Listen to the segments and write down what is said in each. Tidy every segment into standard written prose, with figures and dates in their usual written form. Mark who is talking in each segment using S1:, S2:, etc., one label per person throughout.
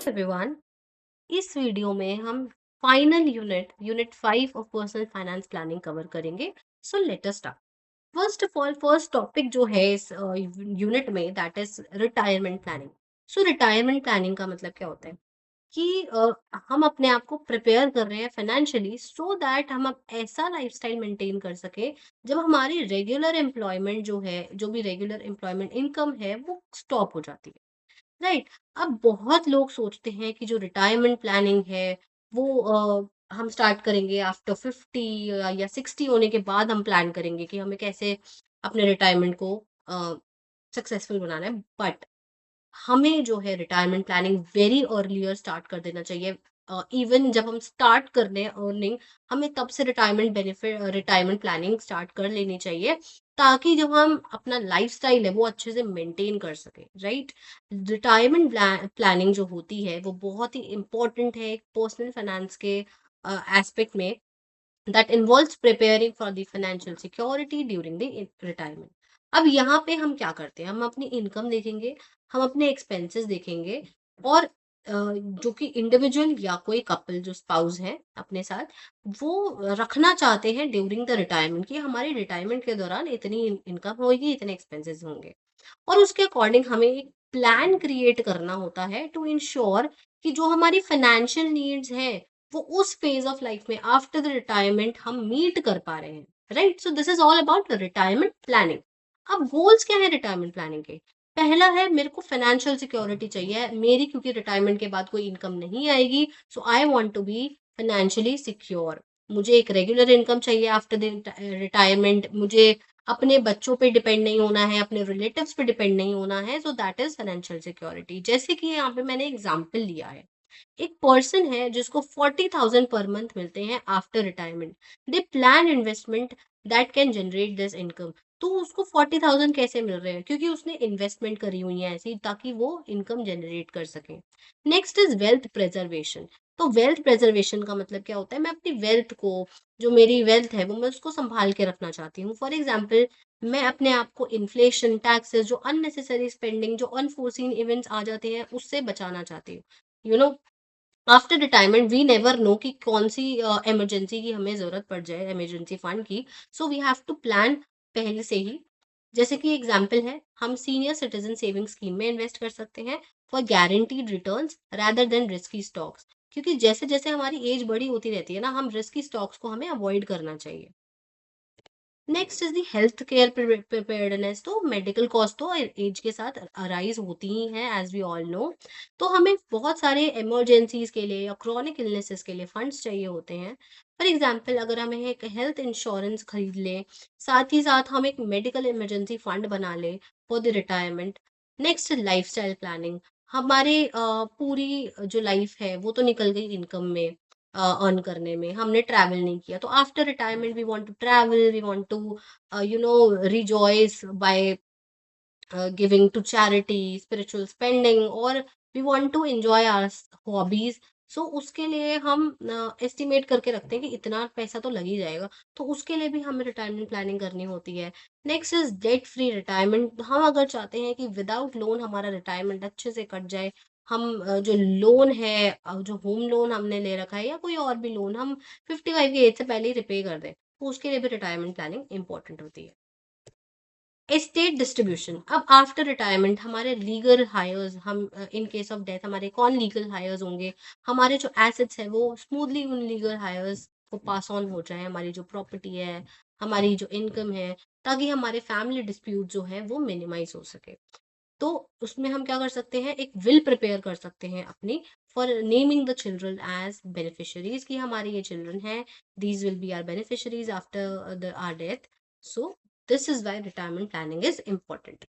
S1: Everyone. इस video में हम final unit 5 of personal finance planning cover करेंगे। So let us start. First of all, first topic जो है इस यूनिट में, that is retirement planning. So retirement planning का मतलब क्या होता है कि हम अपने आप को प्रिपेयर कर रहे हैं फाइनेंशियली, सो दैट हम अब ऐसा लाइफस्टाइल मेंटेन कर सके जब हमारी रेगुलर एम्प्लॉयमेंट जो है, जो भी रेगुलर एम्प्लॉयमेंट इनकम है, वो स्टॉप हो जाती है। राइट। अब बहुत लोग सोचते हैं कि जो रिटायरमेंट प्लानिंग है वो हम स्टार्ट करेंगे आफ्टर 50 या 60 होने के बाद हम प्लान करेंगे कि हमें कैसे अपने रिटायरमेंट को सक्सेसफुल बनाना है। बट हमें जो है retirement planning very earlier start कर देना चाहिए। इवन जब हम स्टार्ट कर रहे हैं अर्निंग, हमें तब से रिटायरमेंट प्लानिंग स्टार्ट कर लेनी चाहिए, ताकि जब हम अपना लाइफस्टाइल है वो अच्छे से मेंटेन कर सके। राइट। रिटायरमेंट प्लानिंग जो होती है वो बहुत ही इंपॉर्टेंट है पर्सनल फाइनेंस के एस्पेक्ट में, that involves preparing for the financial security during the retirement। अब यहाँ पे हम क्या करते हैं, हम अपनी इनकम देखेंगे, हम अपने एक्सपेंसेस देखेंगे, और जो कि इंडिविजुअल या कोई कपल जो स्पाउस है अपने साथ, वो रखना चाहते हैं ड्यूरिंग द रिटायरमेंट, कि हमारी रिटायरमेंट के दौरान इतनी इनकम होगी, इतने एक्सपेंसेस होंगे। और उसके अकॉर्डिंग हमें एक प्लान क्रिएट करना होता है टू इंश्योर कि जो हमारी फाइनेंशियल नीड्स हैं वो उस फेज ऑफ लाइफ में आफ्टर द रिटायरमेंट हम मीट कर पा रहे हैं। Right. So this is all about retirement planning. अब गोल्स क्या है रिटायरमेंट प्लानिंग के? पहला है, मेरे को फाइनेंशियल सिक्योरिटी चाहिए मेरी, क्योंकि रिटायरमेंट के बाद कोई इनकम नहीं आएगी। So I want to be financially secure. मुझे एक रेगुलर इनकम चाहिए आफ्टर द रिटायरमेंट। मुझे अपने बच्चों पे डिपेंड नहीं होना है, अपने रिलेटिव्स पे डिपेंड नहीं होना है। So that is financial security. जैसे कि यहाँ पे मैंने एग्जांपल लिया है, एक पर्सन है जिसको 40,000 पर मंथ मिलते हैं after retirement. They plan investment that can generate this income. तो उसको 40,000 कैसे मिल रहे हैं? क्योंकि उसने इन्वेस्टमेंट करी हुई है ऐसी, ताकि वो इनकम जनरेट कर सके। Next is wealth preservation. तो वेल्थ प्रेजर्वेशन का मतलब क्या होता है? मैं अपनी वेल्थ को, जो मेरी वेल्थ है वो मैं उसको संभाल के रखना चाहती हूँ। फॉर एग्जाम्पल, मैं अपने आप को इन्फ्लेशन, टैक्सेस, जो अननेसेसरी स्पेंडिंग, जो अनफोर्सीन इवेंट्स आ जाते हैं, उससे बचाना चाहती हूँ। You know, after retirement we never know कि कौन सी इमरजेंसी की हमें जरूरत पड़ जाए, इमरजेंसी फंड की। So we have to plan पहले से ही। जैसे कि एग्जांपल है, हम सीनियर सिटीजन सेविंग स्कीम में इन्वेस्ट कर सकते हैं for guaranteed returns rather than risky stocks. क्योंकि जैसे जैसे हमारी एज बड़ी होती रहती है ना, हम रिस्की स्टॉक्स को हमें अवॉइड करना चाहिए। Next is the health care preparedness. तो मेडिकल कॉस्ट तो एज के साथ अराइज होती ही हैं, एज वी ऑल नो। तो हमें बहुत सारे इमरजेंसीज के लिए या क्रॉनिक इलनेसेस के लिए फंड्स चाहिए होते हैं। फॉर एग्जांपल, अगर हमें एक हेल्थ इंश्योरेंस खरीद लें, साथ ही साथ हम एक मेडिकल इमरजेंसी फंड बना लें for the retirement. Next, lifestyle planning. हमारे पूरी जो लाइफ है वो तो निकल गई इनकम में, अर्न करने में, हमने ट्रैवल नहीं किया। तो after retirement we want to travel, we want to rejoice by giving to charity, spiritual spending, और we want to enjoy our hobbies. So उसके लिए हम एस्टिमेट करके रखते हैं कि इतना पैसा तो लग ही जाएगा। तो उसके लिए भी हमें रिटायरमेंट प्लानिंग करनी होती है। Next is debt free retirement. हम अगर चाहते हैं कि विदाउट लोन हमारा रिटायरमेंट अच्छे से कट जाए, हम जो लोन है, जो होम लोन हमने ले रखा है या कोई और भी लोन, हम 55 की एज से पहले ही रिपे कर दें, तो उसके लिए भी रिटायरमेंट प्लानिंग इंपॉर्टेंट होती है। Estate distribution. अब आफ्टर रिटायरमेंट हमारे लीगल हायर्स, हम इन केस ऑफ डेथ हमारे कौन लीगल हायर्स होंगे? हमारे जो एसेट्स है वो स्मूथली उन लीगल हायर्स को पास ऑन हो जाए, हमारी जो प्रॉपर्टी है, हमारी जो इनकम है, ताकि हमारे फैमिली डिस्प्यूट जो है वो मिनिमाइज हो सके। तो उसमें हम क्या कर सकते हैं, एक विल प्रिपेयर कर सकते हैं अपनी, for naming the children as beneficiaries, की हमारे ये चिल्ड्रन हैं, these will be our beneficiaries after the our death. So this is why retirement planning is important.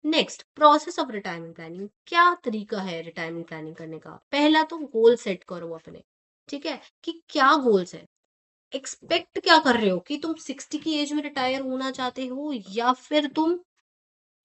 S1: Next, process of retirement planning. क्या तरीका है रिटायरमेंट प्लानिंग करने का? पहला तो गोल सेट करो अपने। ठीक है, कि क्या गोल्स है, एक्सपेक्ट क्या कर रहे हो, कि तुम 60 की एज में रिटायर होना चाहते हो या फिर तुम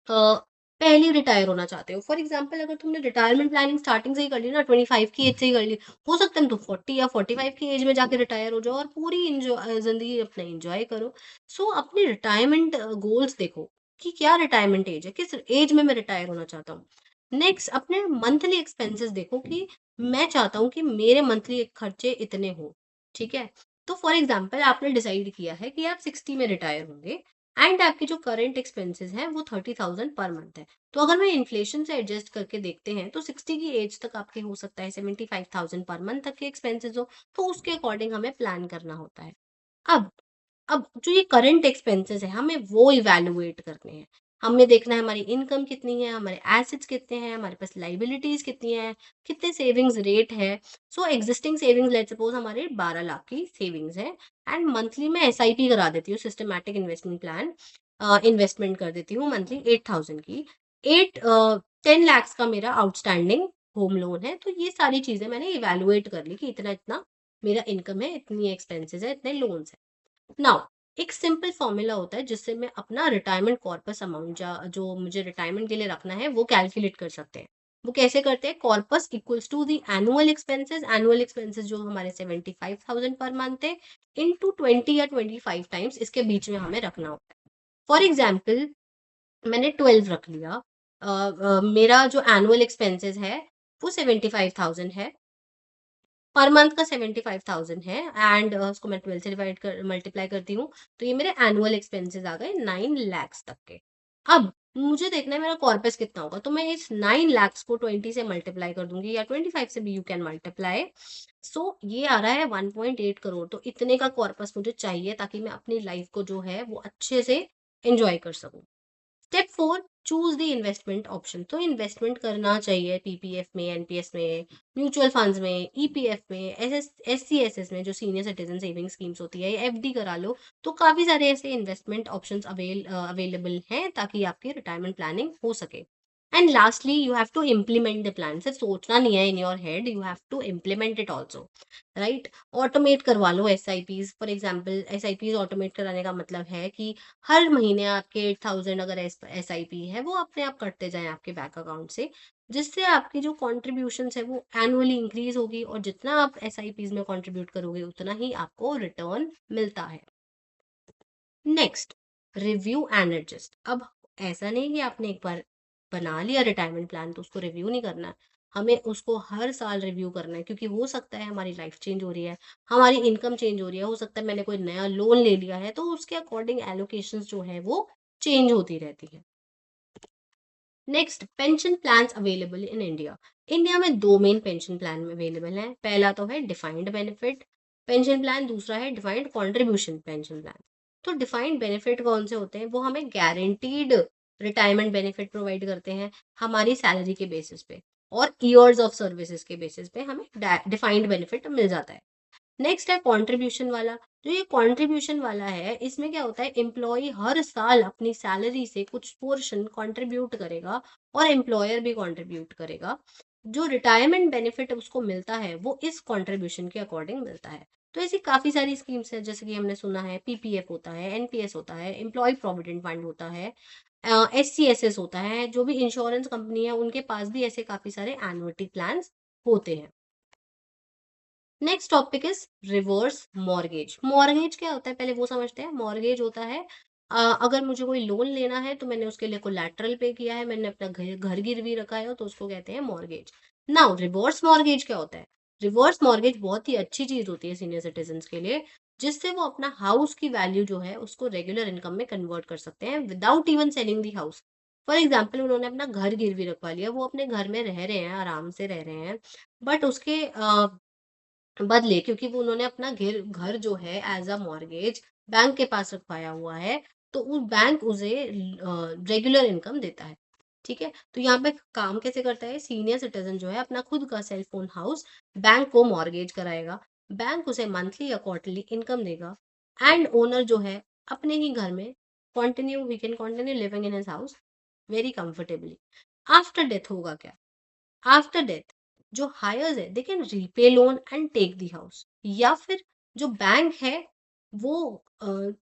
S1: अ, पहले ही रिटायर होना चाहते हो। फॉर एग्जाम्पल, अगर तुमने रिटायरमेंट प्लानिंग स्टार्टिंग से ही कर ली ना, 25 की एज से ही कर ली, हो सकता है तुम 40 या 45 की एज में जाके रिटायर हो जाओ और पूरी जिंदगी अपना एंजॉय करो। सो अपने रिटायरमेंट गोल्स देखो, कि क्या रिटायरमेंट एज है, किस एज में मैं रिटायर होना चाहता हूँ। नेक्स्ट अपने मंथली एक्सपेंसेस देखो कि मैं चाहता हूँ कि मेरे मंथली खर्चे इतने हो, ठीक है? तो फॉर एग्जांपल आपने डिसाइड किया है कि आप 60 में रिटायर होंगे एंड आपके जो करंट एक्सपेंसेस हैं वो 30,000 पर मंथ है। तो अगर मैं इन्फ्लेशन से एडजस्ट करके देखते हैं तो 60 की एज तक आपके हो सकता है 75,000 पर मंथ तक के एक्सपेंसेस हो, तो उसके अकॉर्डिंग हमें प्लान करना होता है। अब अब जो ये करंट एक्सपेंसेस है हमें वो इवैल्यूएट करने हैं। हमें देखना है हमारी इनकम कितनी है, हमारे एसेट्स कितने हैं, हमारे पास लायबिलिटीज कितनी है, कितने सेविंग्स रेट है। सो एग्जिस्टिंग सेविंग्स लेट्स सपोज हमारे 12 लाख की सेविंग्स है एंड मंथली मैं एसआईपी करा देती हूँ, सिस्टमैटिक इन्वेस्टमेंट प्लान, इन्वेस्टमेंट कर देती हूँ मंथली 8,000 की। 10 लाख का मेरा आउटस्टैंडिंग होम लोन है। तो ये सारी चीजें मैंने इवैल्यूएट कर ली कि इतना इतना मेरा इनकम है, इतनी एक्सपेंसेस है, इतने लोन्स है। नाउ एक सिंपल फॉर्मूला होता है जिससे मैं अपना रिटायरमेंट कॉर्पस अमाउंट जो मुझे रिटायरमेंट के लिए रखना है वो कैलकुलेट कर सकते हैं। वो कैसे करते हैं? Corpus equals to the annual expenses जो हमारे 75,000 पर मंथ है इनटू 20 या 25 टाइम्स इसके बीच में हमें रखना होता है। फॉर एग्जाम्पल मैंने 12 रख लिया। मेरा जो एनुअल एक्सपेंसेस है वो 75,000 है, पर मंथ का 75,000 है एंड उसको मैं 12 से डिवाइड कर मल्टीप्लाई करती हूँ तो ये मेरे एनुअल एक्सपेंसेस आ गए 9 lakhs तक के। अब मुझे देखना है मेरा कॉर्पस कितना होगा, तो मैं इस 9 lakhs को 20 से मल्टीप्लाई कर दूंगी या 25 से भी यू कैन मल्टीप्लाई। सो ये आ रहा है 1.8 करोड़। तो इतने का कॉर्पस मुझे चाहिए ताकि मैं अपनी लाइफ को जो है वो अच्छे से एंजॉय कर सकूं। Step 4, choose the investment option. तो इन्वेस्टमेंट करना चाहिए पीपीएफ में, एनपीएस में, म्यूचुअल फंड्स में, ईपीएफ में, एससीएसएस में जो सीनियर सिटीजन सेविंग स्कीम्स होती है, एफडी करा लो। तो काफी सारे ऐसे इन्वेस्टमेंट ऑप्शंस अवेलेबल हैं ताकि आपकी रिटायरमेंट प्लानिंग हो सके। And lastly you have to implement the plan. सिर्फ सोचना नहीं है in your head, you have to implement it also, right? Automate करवा लो SIPs. For example SIPs automate कराने का मतलब है कि हर महीने आपके 8,000 अगर एसआईपी है वो अपने आप कटते जाएं आपके बैंक अकाउंट से, जिससे आपकी जो कॉन्ट्रीब्यूशन है वो एनुअली इंक्रीज होगी और जितना आप एसआईपीज में कंट्रीब्यूट करोगे उतना ही आपको रिटर्न मिलता है। Next, review and adjust. अब ऐसा नहीं कि आपने एक बार बना लिया रिटायरमेंट प्लान तो उसको रिव्यू नहीं करना है। हमें उसको हर साल रिव्यू करना है क्योंकि हो सकता है हमारी लाइफ चेंज हो रही है, हमारी इनकम चेंज हो रही है, हो सकता है मैंने कोई नया लोन ले लिया है तो उसके अकॉर्डिंग एलोकेशंस जो है वो चेंज होती रहती है। Next, pension plan available in India. India में दो मेन पेंशन प्लान अवेलेबल हैं। पहला तो है डिफाइंड बेनिफिट पेंशन प्लान, दूसरा है डिफाइंड कंट्रीब्यूशन पेंशन प्लान। तो डिफाइंड बेनिफिट कौन से होते हैं? वो हमें गारंटीड रिटायरमेंट बेनिफिट प्रोवाइड करते हैं हमारी सैलरी के बेसिस पे और ईयर्स ऑफ सर्विसेज के बेसिस पे हमें डिफाइंड बेनिफिट मिल जाता है। नेक्स्ट है कंट्रीब्यूशन वाला। जो ये कंट्रीब्यूशन वाला है इसमें क्या होता है, एम्प्लॉय हर साल अपनी सैलरी से कुछ पोर्शन कंट्रीब्यूट करेगा और एम्प्लॉयर भी कंट्रीब्यूट करेगा। जो रिटायरमेंट बेनिफिट उसको मिलता है वो इस कंट्रीब्यूशन के अकॉर्डिंग मिलता है। तो ऐसी काफी सारी स्कीम्स है जैसे कि हमने सुना है पीपीएफ होता है, एनपीएस होता है, एम्प्लॉय प्रोविडेंट फंड होता है, एससीएसएस होता है। जो भी इंश्योरेंस कंपनी है उनके पास भी ऐसे काफी सारे एनुअलिटी प्लान्स होते हैं। Next topic is reverse mortgage. Mortgage क्या होता है पहले वो समझते हैं। मॉर्गेज होता है अगर मुझे कोई लोन लेना है तो मैंने उसके लिए कोलैटरल पे किया है, मैंने अपना घर घर गिरवी रखा है तो उसको कहते हैं मॉर्गेज। नाउ रिवर्स मॉर्गेज क्या होता है? रिवर्स मॉर्गेज बहुत ही अच्छी चीज होती है सीनियर सिटीजन के लिए, जिससे वो अपना हाउस की वैल्यू जो है उसको रेगुलर इनकम में कन्वर्ट कर सकते हैं without even selling the house. For example उन्होंने अपना घर गिरवी रखवा लिया, वो अपने घर में रह रहे हैं, आराम से रह रहे हैं, बट उसके बदले क्योंकि वो उन्होंने अपना घर घर जो है एज अ मॉर्गेज बैंक के पास रखवाया हुआ है, तो उस बैंक उसे रेगुलर इनकम देता है। ठीक है, तो यहाँ पे काम कैसे करता है? सीनियर सिटीजन जो है अपना खुद का सेल फोन हाउस बैंक को मॉर्गेज कराएगा, बैंक उसे मंथली या क्वार्टरली इनकम देगा एंड ओनर जो है अपने ही घर में continue we can continue living in his house very comfortably. After death होगा क्या? आफ्टर डेथ जो हायर्स है they can repay loan and take the house, या फिर जो बैंक है वो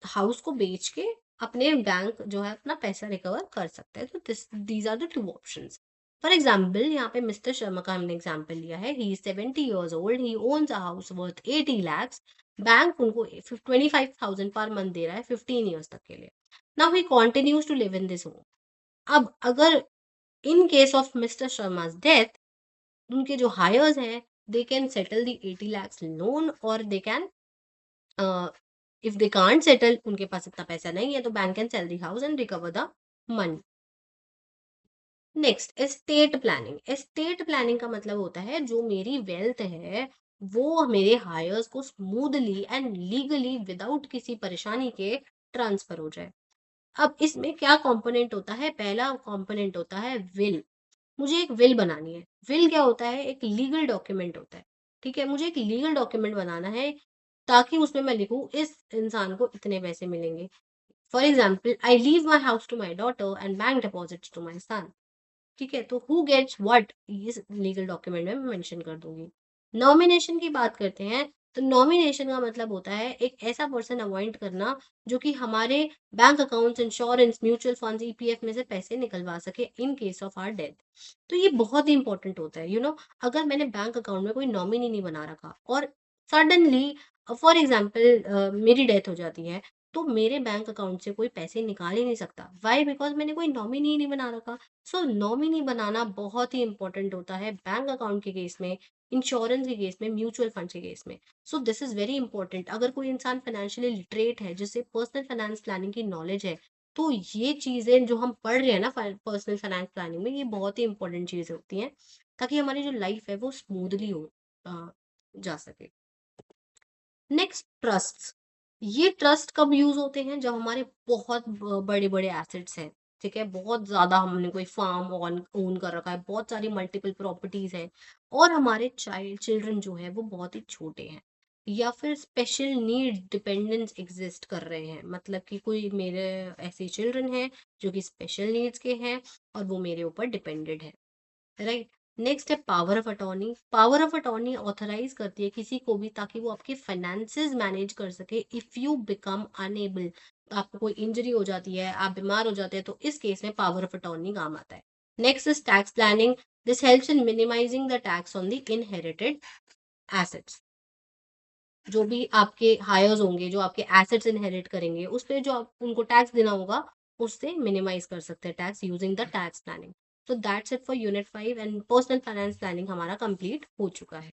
S1: हाउस को बेच के अपने बैंक जो है अपना पैसा रिकवर कर सकता है। तो this these are the two options. For example यहाँ पे मिस्टर शर्मा का हमने एग्जाम्पल लिया है। He is 70 years old, he owns a house worth 80 lakhs। Bank उनको 25,000 पर मंथ दे रहा है 15 years तक के लिए। Now he continues to live in this home. अब अगर in case of mister Sharma's death, उनके जो हायर्स हैं, they can settle the 80 lakhs loan, और they can, if they can't settle, उनके पास इतना पैसा नहीं है, तो bank can sell the house and recover the money. Next, estate planning. Estate planning का मतलब होता है जो मेरी वेल्थ है वो मेरे हायर्स को स्मूथली एंड लीगली विदाउट किसी परेशानी के ट्रांसफर हो जाए। अब इसमें क्या कंपोनेंट होता है? पहला कंपोनेंट होता है विल। मुझे एक विल बनानी है। विल क्या होता है? एक लीगल डॉक्यूमेंट होता है। ठीक है, मुझे एक लीगल डॉक्यूमेंट बनाना है ताकि उसमें मैं लिखूं इस इंसान को इतने पैसे मिलेंगे। For example, I leave my house to my daughter and bank deposits to my son. ठीक है, तो हु गेट्स व्हाट, इस लीगल डॉक्यूमेंट में मैं मेंशन कर दूंगी। नॉमिनेशन की बात करते हैं, तो नॉमिनेशन का मतलब होता है एक ऐसा पर्सन अपॉइंट करना जो कि हमारे bank accounts, insurance, mutual funds, EPF में से पैसे निकलवा सके in case of our death. तो ये बहुत ही इंपॉर्टेंट होता है, अगर मैंने बैंक अकाउंट में कोई नॉमिनी नहीं बना रखा और सडनली, फॉर एग्जाम्पल, मेरी डेथ हो जाती है, तो मेरे बैंक अकाउंट से कोई पैसे निकाल ही नहीं सकता। वाई? बिकॉज मैंने कोई नॉमिनी ही नहीं बना रखा। सो नॉमिनी बनाना बहुत ही इंपॉर्टेंट होता है बैंक अकाउंट के केस में, इंश्योरेंस के केस में, म्यूचुअल फंड के केस में। सो दिस इज वेरी इंपॉर्टेंट। अगर कोई इंसान फाइनेंशियली लिटरेट है, जिससे पर्सनल फाइनेंस प्लानिंग की नॉलेज है, तो ये चीजें जो हम पढ़ रहे हैं ना पर्सनल फाइनेंस प्लानिंग में, ये बहुत ही इंपॉर्टेंट चीजें होती हैं ताकि हमारी जो लाइफ है वो स्मूथली हो जा सके। Next, trust. ये ट्रस्ट कब यूज होते हैं? जब हमारे बहुत बड़े बड़े एसेट्स हैं। ठीक है, बहुत ज्यादा हमने कोई फार्म ऑन ओन कर रखा है, बहुत सारी मल्टीपल प्रॉपर्टीज हैं, और हमारे चाइल्ड चिल्ड्रन जो है वो बहुत ही छोटे हैं, या फिर स्पेशल नीड डिपेंडेंस एग्जिस्ट कर रहे हैं। मतलब कि कोई मेरे ऐसे चिल्ड्रन हैं जो कि स्पेशल नीड्स के हैं और वो मेरे ऊपर डिपेंडेड है। राइट। नेक्स्ट है power of attorney. Power of attorney authorise करती है किसी को भी ताकि वो आपके फाइनेंसेस मैनेज कर सके इफ यू बिकम अनेबल। आपको कोई इंजरी हो जाती है, आप बीमार हो जाते हैं, तो इस केस में पावर ऑफ अटॉर्नी काम आता है। Next is tax planning. This helps in minimising the tax on the inherited assets. जो भी आपके हायर्स होंगे, जो आपके एसेट्स इनहेरिट करेंगे, उस पे जो आप उनको टैक्स देना होगा, उससे मिनिमाइज कर सकते हैं tax using the tax planning. तो that's it for unit 5, and personal finance planning हमारा कंप्लीट हो चुका है।